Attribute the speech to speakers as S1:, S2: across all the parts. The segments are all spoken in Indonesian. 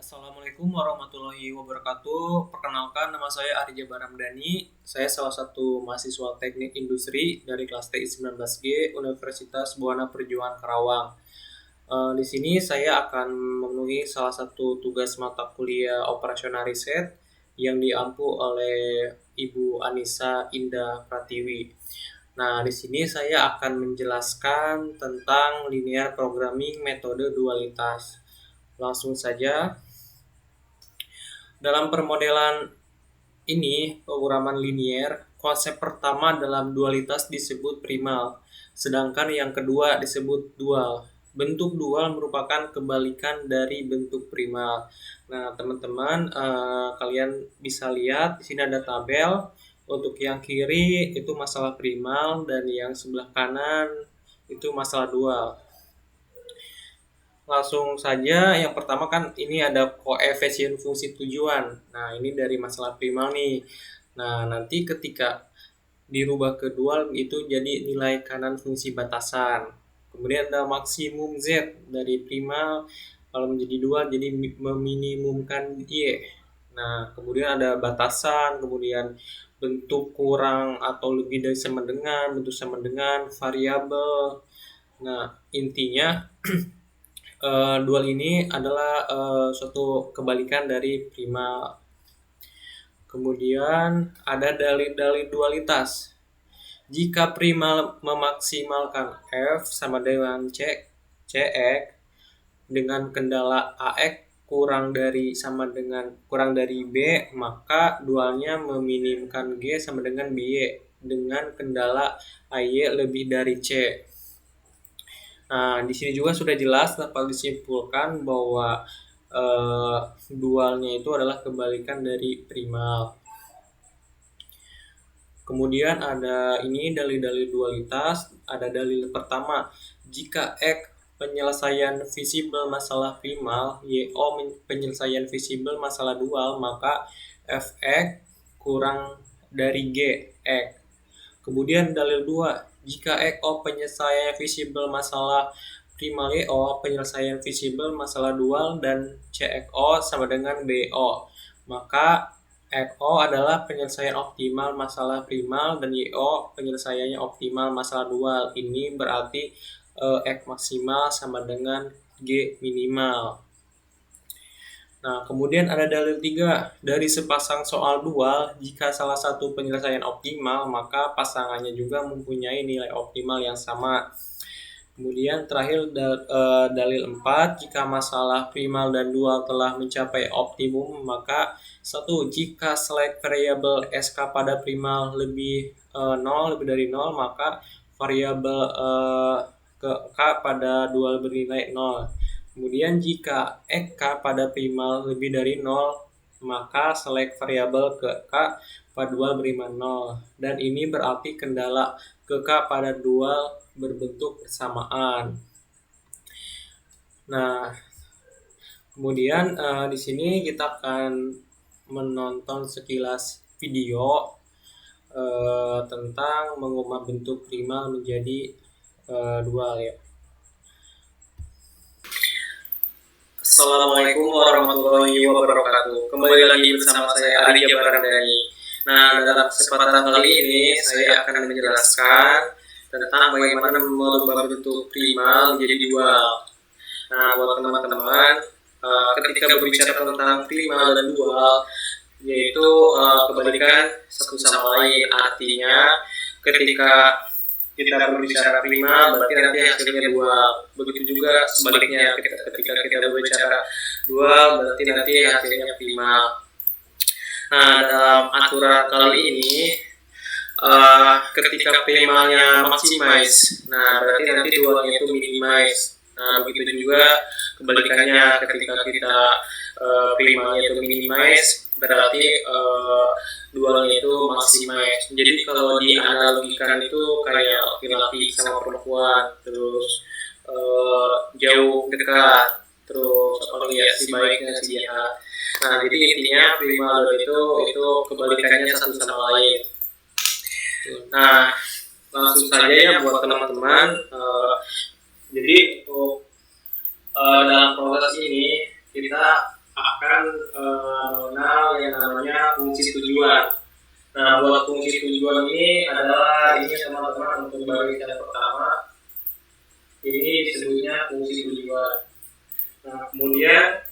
S1: Assalamualaikum warahmatullahi wabarakatuh. Perkenalkan, nama saya Arija Baramdani. Saya salah satu mahasiswa Teknik Industri dari kelas TI 19G Universitas Buana Perjuangan Karawang. Di sini saya akan memenuhi salah satu tugas mata kuliah operasional riset yang diampu oleh Ibu Anissa Indah Pratiwi. Nah, di sini saya akan menjelaskan tentang linear programming metode dualitas. Langsung saja. Dalam permodelan ini, pemrograman linier, konsep pertama dalam dualitas disebut primal, sedangkan yang kedua disebut dual. Bentuk dual merupakan kebalikan dari bentuk primal. Nah, teman-teman, kalian bisa lihat di sini ada tabel. Untuk yang kiri itu masalah primal dan yang sebelah kanan itu masalah dual. Langsung saja, yang pertama kan ini ada koefisien fungsi tujuan. Nah, ini dari masalah primal nih. Nah, nanti ketika dirubah ke dual itu jadi nilai kanan fungsi batasan. Kemudian ada maksimum Z dari primal, kalau menjadi dual jadi meminimumkan Y. Nah, kemudian ada batasan, kemudian bentuk kurang atau lebih dari sama dengan, bentuk sama dengan, variabel. Nah, intinya dual ini adalah suatu kebalikan dari primal. Kemudian ada dalil-dalil dualitas. Jika primal memaksimalkan F sama dengan Cx dengan kendala Ax kurang dari B, maka dualnya meminimkan G sama dengan By dengan kendala Ay lebih dari C. Nah, di sini juga sudah jelas dapat disimpulkan bahwa dualnya itu adalah kebalikan dari primal. Kemudian ada ini dalil-dalil dualitas. Ada dalil pertama, jika X penyelesaian visible masalah primal, YO penyelesaian visible masalah dual, maka Fx kurang dari Gx. Kemudian dalil 2, jika XO penyelesaian visible masalah primal YO penyelesaian visible masalah dual dan CXO sama dengan BO, maka XO adalah penyelesaian optimal masalah primal dan YO penyelesaiannya optimal masalah dual. Ini berarti X maksimal sama dengan G minimal. Nah, kemudian ada dalil 3. Dari sepasang soal dual, jika salah satu penyelesaian optimal, maka pasangannya juga mempunyai nilai optimal yang sama. Kemudian terakhir dalil 4. Jika masalah primal dan dual telah mencapai optimum, maka 1. Jika select variabel SK pada primal lebih dari 0, maka variabel K pada dual bernilai 0. Kemudian jika K pada primal lebih dari 0, maka select variabel ke K pada dual bernilai 0. Dan ini berarti kendala ke K pada dual berbentuk bersamaan. Nah, kemudian di sini kita akan menonton sekilas video tentang mengubah bentuk primal menjadi dual ya. Assalamualaikum warahmatullahi wabarakatuh. Kembali lagi bersama saya Arija Baramdani. Nah, dalam kesempatan kali ini saya akan menjelaskan tentang bagaimana merubah bentuk primal menjadi dual. Nah, buat teman-teman, ketika berbicara tentang primal dan dual, yaitu kebalikan satu sama lain. Artinya, ketika kita berbicara primal, berarti nanti hasilnya dual. Begitu juga sebaliknya, ketika kita berbicara dual, berarti nanti hasilnya primal. Nah, dalam aturan kali ini, ketika primalnya maximize, nah berarti nanti dualnya itu minimize. Nah, begitu juga kebalikannya, ketika kita primalnya itu minimize, berarti dualnya itu maximize. Jadi kalau dianalogikan itu kayak laki-laki sama perempuan, terus jauh dekat, terus si baiknya si jahat. Nah, jadi intinya primal itu kebalikannya satu sama lain. Nah, langsung saja ya buat teman-teman. Jadi untuk dalam proses ini kita akan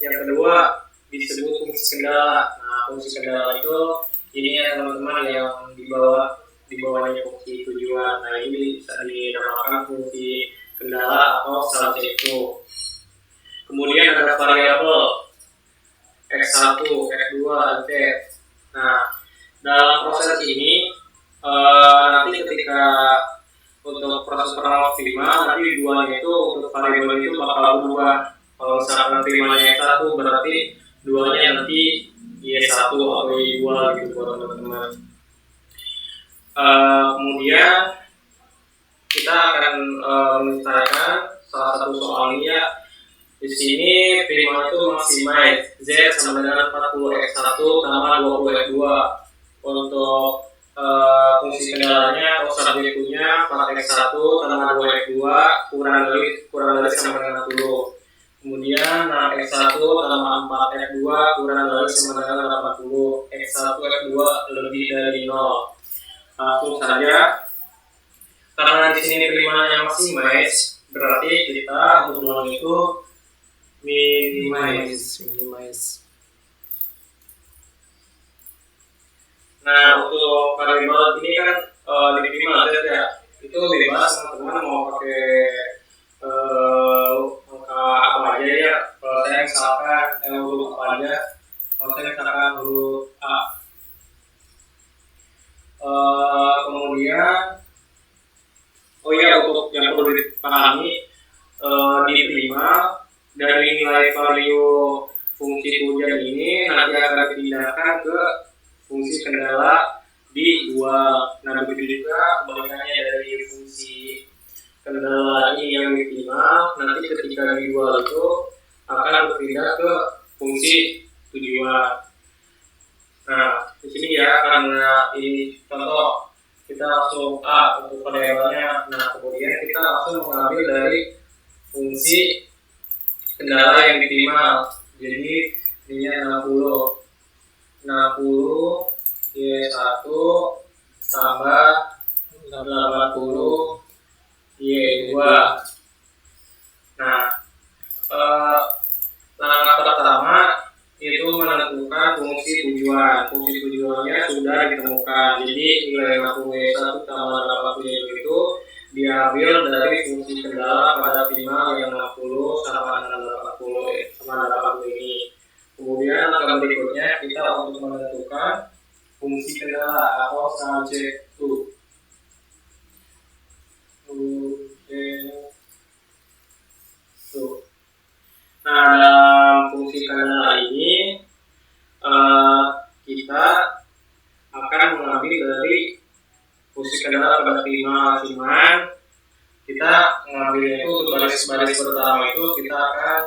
S1: yang kedua disebut fungsi kendala. Nah, fungsi kendala itu ini ya teman-teman yang di bawahnya fungsi tujuan. Nah, ini bisa dinamakan fungsi kendala atau subjektu. Kemudian ada variabel X1, X2, Z. Nah, dalam proses ini nanti ketika untuk proses penolak prima, nanti duanya itu untuk variabel itu bakal berubah. Kalau misalkan primanya X1 berarti duanya nanti Y1 atau Y2 gitu buat teman-teman. Kemudian kita akan menyelesaikan salah satu soalnya. Di sini prima itu maximize Z sama dengan 40x1 tambah 20x2. Untuk fungsi kendalanya atau subjektunya 4x1 tambah 2x2 kurang dari sama dengan 60. Kemudian 6x1 tambah 4x2 kurang dari sama dengan 80. X1 x2 lebih dari 0. Langsung saja, karena di sini primanya maximize, berarti kita untuk ruang itu minimize. Nah, untuk variabel ini kan diterima aja ya. Itu bebas teman-teman mau pakai angka apa aja ya. Kalau saya misalkan huruf apa aja. Kalau saya misalkan huruf A. Kemudian untuk yang perlu dipahami diterima dari nilai value fungsi tujuan ini nanti akan dipindahkan ke fungsi kendala di 2. Nah, begitu juga kebalikannya dari fungsi kendala ini yang diterima nanti ketika di 2 itu akan berpindah ke fungsi tujuan. Nah, di sini ya, karena ini contoh kita langsung A untuk variabelnya. Nah, kemudian kita langsung mengambil dari fungsi kendala yang diterima. Jadi ini 60 Y1 tambah 80 Y2. Nah, langkah pertama itu menentukan fungsi tujuan. Fungsi tujuannya sudah ditemukan. Jadi nilai 60Y1 tambah 80Y2 itu diambil dari fungsi kendala pada prima yang 60 sama dengan 80 sama 80 ini. Kemudian langkah berikutnya kita untuk menentukan fungsi kendala atau subjektu. Nah, dalam fungsi kendala ini kita akan mengambil dari fungsi kendala pada prima, cuman kita mengambilnya itu untuk baris pertama itu kita akan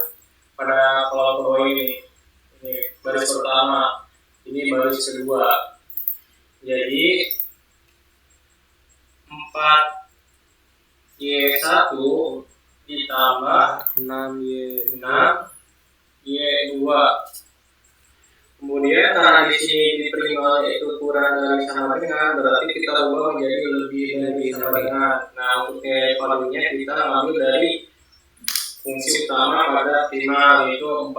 S1: pada kolom bawah ini baris pertama, ini baris kedua. Jadi 4Y1 ditambah 6Y2. Kemudian karena di sini diterima itu kurang dari sama dengan, berarti kita ubah menjadi lebih dari sama dengan. Nah, untuk nilai valuenya kita ambil dari fungsi utama pada prima yaitu 40.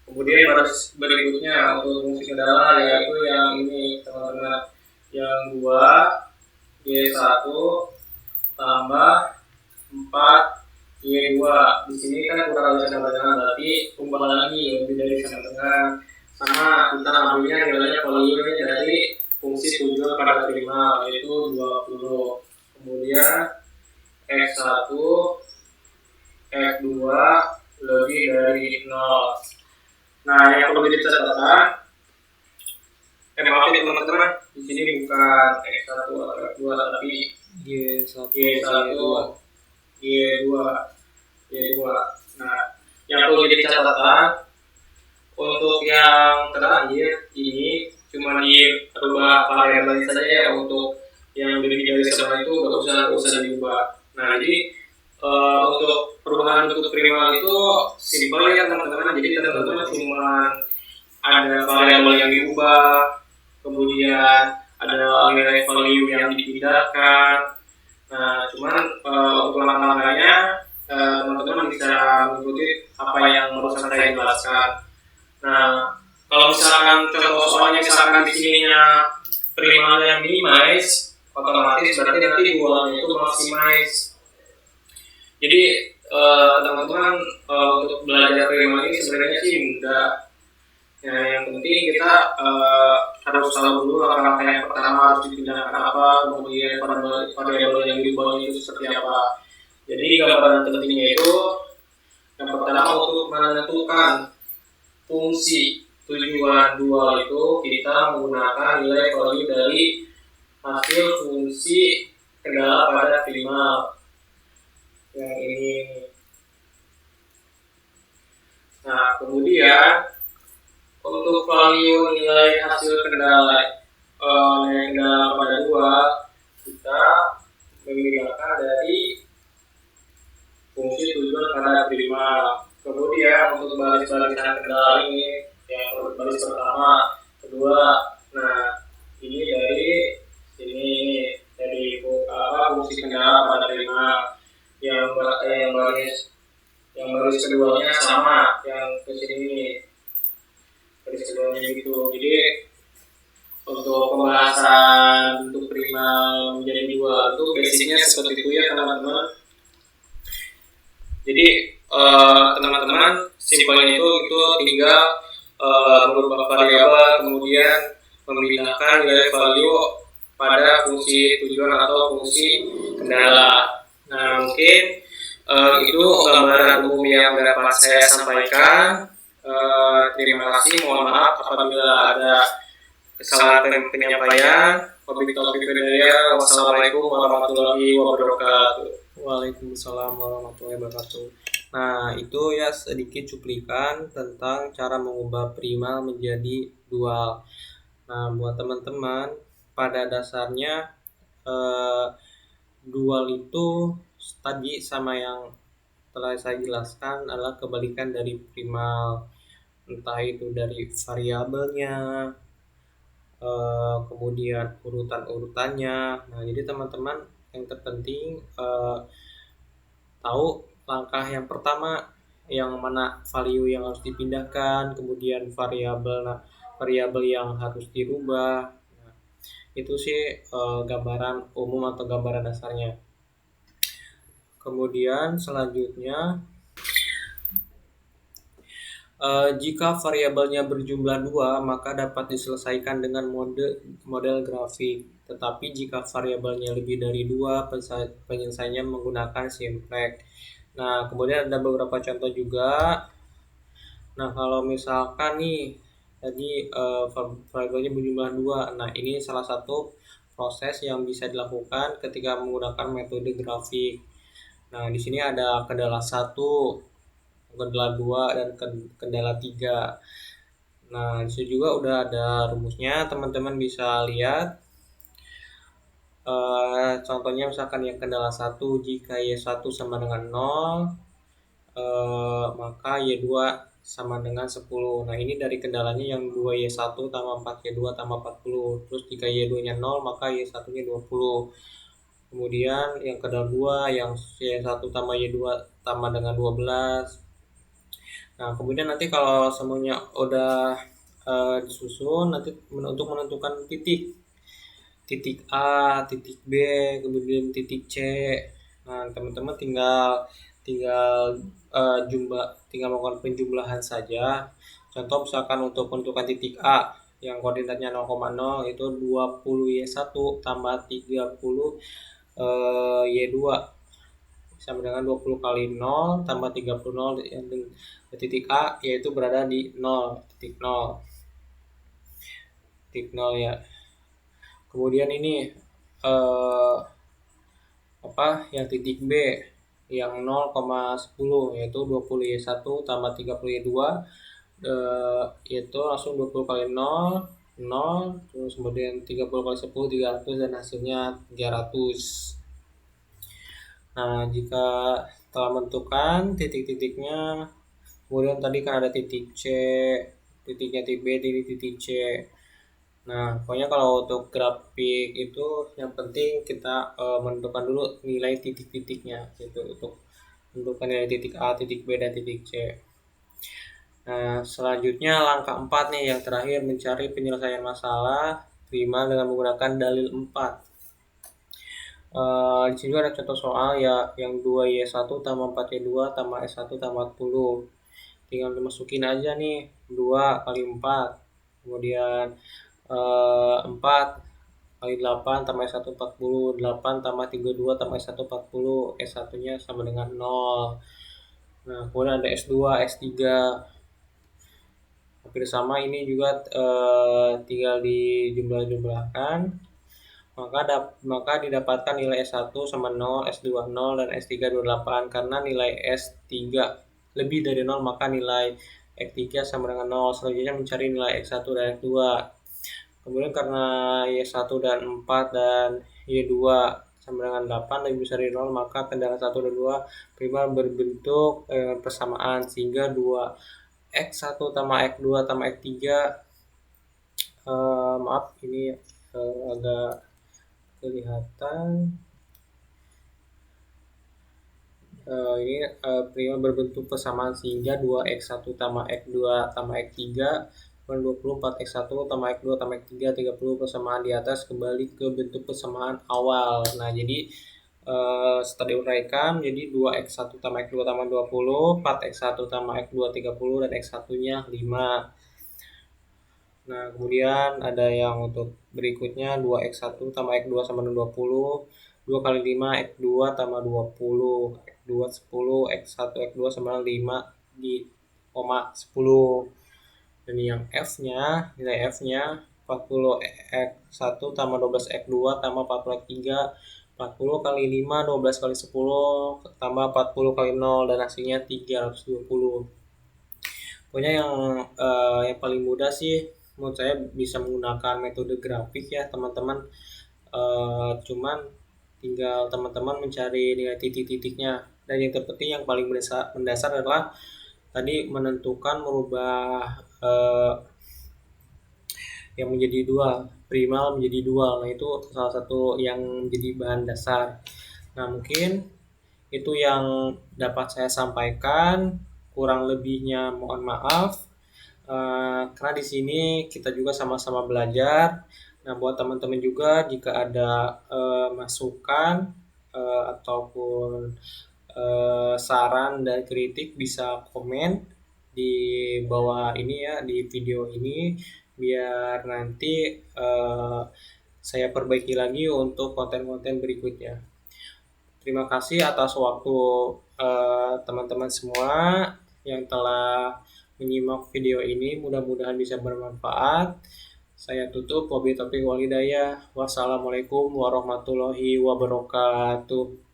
S1: Kemudian baris berikutnya untuk fungsi kendala yaitu yang ini teman-teman, yang 2Y1 tambah 4Y2. Di sini kan kurang dari sama dengan, berarti ubah lagi lebih dari sama dengan, sama kita ambilnya nilainya value dari fungsi tujuan pada prima yaitu 20. Kemudian X1 X2 lebih dari 0. Nah, yang perlu dicatatkan, maaf ya teman-teman, di sini bukan X1 atau X2 tapi Y1, Y2. Nah, yang perlu dicatatkan untuk yang terakhir ini cuma dirubah variabel saja ya. Untuk yang lebih dari sama itu nggak usah diubah. Nah, jadi untuk perubahan untuk prima itu simpel ya teman-teman. Jadi teman-teman cuma ada variabel yang diubah, kemudian ada value yang dipindahkan. Nah, cuman untuk langkah-langkahnya teman-teman bisa mengikuti apa yang barusan saya jelaskan. Nah, kalau misalkan contoh soalnya misalkan di sininya primalnya minimize, otomatis berarti nanti dualnya itu maximize. Jadi teman-teman untuk belajar primal ini sebenarnya sih mudah. Ya, yang penting kita harus tahu dulu langkah yang pertama harus dipindahkan apa, kemudian variabel yang diubahnya itu seperti apa. Jadi gambaran pentingnya itu yang pertama untuk menentukan fungsi tujuan dual itu kita menggunakan nilai value dari hasil fungsi kendala pada primal yang ini. Nah, kemudian untuk value nilai hasil kendala pada dua, kita memindahkan dari fungsi tujuan pada primal. Kemudian untuk baris-barisan kendala ini, yang baris pertama, kedua, nah ini dari sini dari fungsi kendala pada primal. Yang baris keduanya sama, yang ke sini baris keduanya gitu. Jadi untuk pembahasan untuk primal menjadi dua itu basicnya seperti itu ya teman-teman. Jadi teman-teman simpelnya itu tinggal merubah variabel kemudian memindahkan nilai value pada fungsi tujuan atau fungsi kendala. Nah, mungkin itu gambaran umum yang dapat saya sampaikan. Terima kasih, mohon maaf apabila ada kesalahan penyampaian. Wassalamualaikum warahmatullahi wabarakatuh. Waalaikumsalam warahmatullahi wabarakatuh. Nah, itu ya sedikit cuplikan tentang cara mengubah primal menjadi dual. Nah, buat teman-teman, pada dasarnya dual itu tadi sama yang telah saya jelaskan adalah kebalikan dari primal, entah itu dari variabelnya, kemudian urutan-urutannya. Nah, jadi teman-teman yang terpenting tahu langkah yang pertama yang mana value yang harus dipindahkan, kemudian variabel yang harus dirubah. Nah, itu sih gambaran umum atau gambaran dasarnya. Kemudian selanjutnya jika variabelnya berjumlah 2, maka dapat diselesaikan dengan model grafik. Tetapi jika variabelnya lebih dari 2, penyelesaiannya menggunakan simplex. Nah, kemudian ada beberapa contoh juga. Nah, kalau misalkan nih tadi variabelnya berjumlah 2. Nah, ini salah satu proses yang bisa dilakukan ketika menggunakan metode grafik. Nah, di sini ada kendala 1, kendala 2, dan kendala 3. Nah, disitu juga udah ada rumusnya, teman-teman bisa lihat. Contohnya misalkan yang kendala 1, jika Y1 sama dengan 0, maka Y2 sama dengan 10. Nah, ini dari kendalanya yang 2Y1 tambah 4Y2 tambah 40. Terus jika Y2-nya 0, maka Y1-nya 20. Kemudian yang kendala 2, yang Y1 tambah Y2 tambah dengan 12. Nah, kemudian nanti kalau semuanya udah disusun, nanti untuk menentukan titik A, titik B, kemudian titik C. Nah, teman-teman tinggal tinggal melakukan penjumlahan saja. Contoh misalkan untuk menentukan titik A yang koordinatnya 0,0 itu 20Y1 tambah 30 Y2 sama dengan 20 kali 0 tambah 30 yang titik A yaitu berada di 0 titik 0 ya. Kemudian ini yang titik B yang 0,10 yaitu 20Y1 tambah 30Y2 yaitu langsung 20 kali 0 terus kemudian 30 kali 10 300 dan hasilnya 300. Nah, jika telah menentukan titik-titiknya, kemudian tadi kan ada titik C, titiknya titik B, titik C. Nah, pokoknya kalau untuk grafik itu yang penting kita menentukan dulu nilai titik-titiknya gitu untuk menentukan nilai titik A, titik B, dan titik C. Nah, selanjutnya langkah 4 nih, yang terakhir mencari penyelesaian masalah prima dengan menggunakan dalil 4. Di sini ada contoh soal ya, yang 2Y1 tambah 4Y2 tambah S1 tambah 40. Tinggal dimasukin aja nih, 2 kali 4. Kemudian 4 kali 8 tambah S1 40. 8 tambah 32 tambah S1 40. S1-nya sama dengan 0. Nah, kemudian ada S2, S3. Hampir sama, ini juga tinggal dijumlah-jumlahkan. Maka didapatkan nilai S1 sama 0, S2 0, dan S3 28. Karena nilai S3 lebih dari 0, maka nilai X3 sama dengan 0. Selanjutnya mencari nilai X1 dan X2. Kemudian karena Y1 dan 4 dan Y2 sama dengan 8 lebih besar dari 0, maka kendaraan 1 dan 2 prima berbentuk persamaan, sehingga 2X1 tambah X2 tambah X3, maaf ini agak kelihatan, ini prima berbentuk persamaan, sehingga 2X1 tambah X2 tambah X3 24 X1 tambah X2 tambah X3 30. Persamaan di atas kembali ke bentuk persamaan awal. Nah, jadi setelah diuraikan, jadi 2X1 tambah X2 tambah 20, 4X1 tambah X2 30, dan X1-nya 5. Nah, kemudian ada yang untuk berikutnya, 2X1 tambah X2 sama dengan 20, 2 kali 5 X2 tambah 20, X2 10, X1 X2 sama dengan 5 di koma 10. Dan yang F-nya, nilai F-nya 40 X1 tambah 12 X2 tambah 40 X3, 40 kali 5, 12 kali 10, tambah 40 kali 0, dan hasilnya 320. Pokoknya yang paling mudah sih menurut saya bisa menggunakan metode grafik ya teman-teman. Cuman tinggal teman-teman mencari nilai titik-titiknya. Dan yang terpenting, yang paling mendasar adalah tadi menentukan merubah yang menjadi dual, primal menjadi dual. Nah, itu salah satu yang menjadi bahan dasar. Nah, mungkin itu yang dapat saya sampaikan. Kurang lebihnya mohon maaf. Karena di sini kita juga sama-sama belajar. Nah, buat teman-teman juga, jika ada masukan ataupun saran dan kritik, bisa komen di bawah ini ya, di video ini, biar nanti saya perbaiki lagi untuk konten-konten berikutnya. Terima kasih atas waktu teman-teman semua yang telah menyimak video ini. Mudah-mudahan bisa bermanfaat. Saya tutup, wabillahi taufiq wal hidayah. Wassalamualaikum warahmatullahi wabarakatuh.